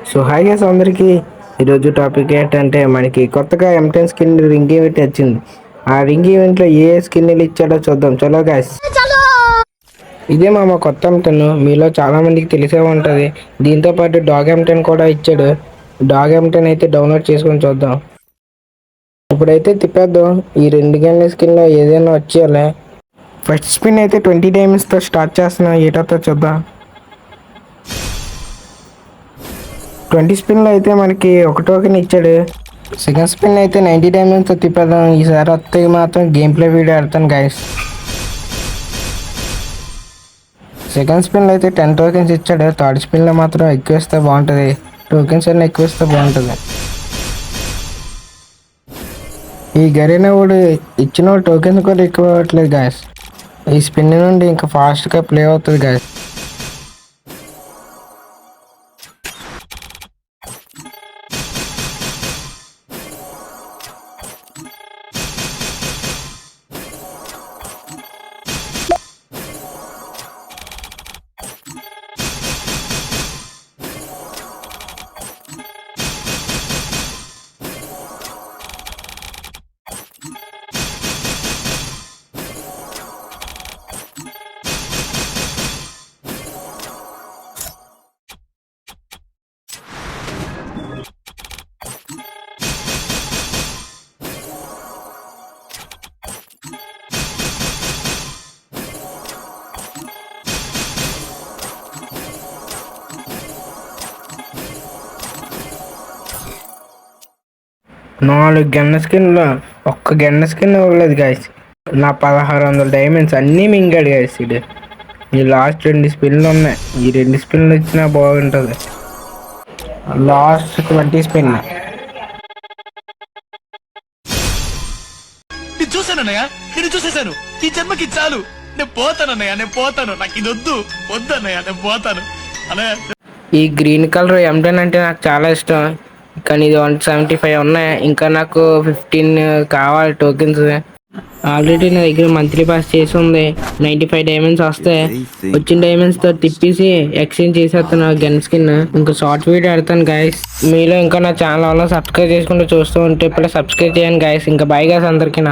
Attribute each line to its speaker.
Speaker 1: So hi guys అందరికీ ఈరోజు topic ఏంటంటే మనకి కొత్తగా M10 స్కిన్ రింగ్ ఈవెంట్ వచ్చింది. ఆ రింగ్ ఈవెంట్లో ఏ స్కిన్లు ఇచ్చాడో చూద్దాం. చలో గైస్, ఇదే మా కొత్త M10. మీలో చాలా మందికి తెలిసే ఉంటుంది. దీంతో పాటు డాగ్ M10 కూడా ఇచ్చాడు. డాగ్ M10 అయితే డౌన్లోడ్ చేసుకొని చూద్దాం. ఇప్పుడైతే తిప్పేద్దాం. ఈ రెండు గన్ల స్కిన్లో ఏదైనా వచ్చేయాలి. ఫస్ట్ స్పిన్ అయితే 20 డైమండ్స్తో స్టార్ట్ చేస్తున్నాం. ఏటో చూద్దాం. 20 స్పిన్లో అయితే మనకి ఒక టోకెన్ ఇచ్చాడు. సెకండ్ స్పిన్ అయితే 90 డైమండ్స్తో తిప్పేద్దాం. ఈసారి వస్తే మాత్రం గేమ్ ప్లే వీడియో ఆడతాను గైస్. సెకండ్ స్పిన్లో అయితే 10 టోకెన్స్ ఇచ్చాడు. థర్డ్ స్పిన్లో మాత్రం ఎక్కువ ఇస్తే బాగుంటుంది. టోకెన్స్ అన్నీ ఎక్కువ ఇస్తే బాగుంటుంది. ఈ గరీనా వాడు ఇచ్చిన టోకెన్స్ కూడా ఎక్కువ అవ్వట్లేదు గాయస్. ఈ స్పిన్ నుండి ఇంకా ఫాస్ట్గా ప్లే అవుతుంది గాయస్. నాలుగు గన్న స్కిన్లో ఒక్క గన్న స్కిన్ ఇవ్వలేదు గాయస్. నా 1600 డైమండ్స్ అన్నీ మింగాడు గాయస్. ఇది ఈ లాస్ట్ 2 స్పిన్లు ఉన్నాయి. ఈ 2 స్పిన్లు ఇచ్చినా బాగుంటుంది. లాస్ట్ 20 స్పిన్
Speaker 2: చూసానన్నయ్య, నేను చూసేశాను. ఈ జన్మకి చాలు, నేను పోతానన్నయ్య, నేను పోతాను. నాకు ఇది వద్దు వద్దన్నయ్య, నేను పోతాను అన్నయ్య.
Speaker 1: ఈ గ్రీన్ కలర్ M10 అంటే నాకు చాలా ఇష్టం. కానీ ఇది 175 ఉన్నాయి. ఇంకా నాకు 15 కావాలి టోకెన్స్. ఆల్రెడీ నా దగ్గర మంత్లీ పాస్ చేసి ఉంది. 95 డైమండ్స్ వస్తే వచ్చిన డైమండ్స్తో తిప్పేసి ఎక్స్చేంజ్ చేసేస్తాను గన్ స్కిన్. ఇంకా షార్ట్ వీడియో ఆడతాను గైస్. మీలో ఇంకా నా ఛానల్ సబ్స్క్రైబ్ చేసుకుంటూ చూస్తూ ఉంటే ఇప్పుడు సబ్స్క్రైబ్ చేయండి గైస్. ఇంకా బై గైస్ అందరికీ.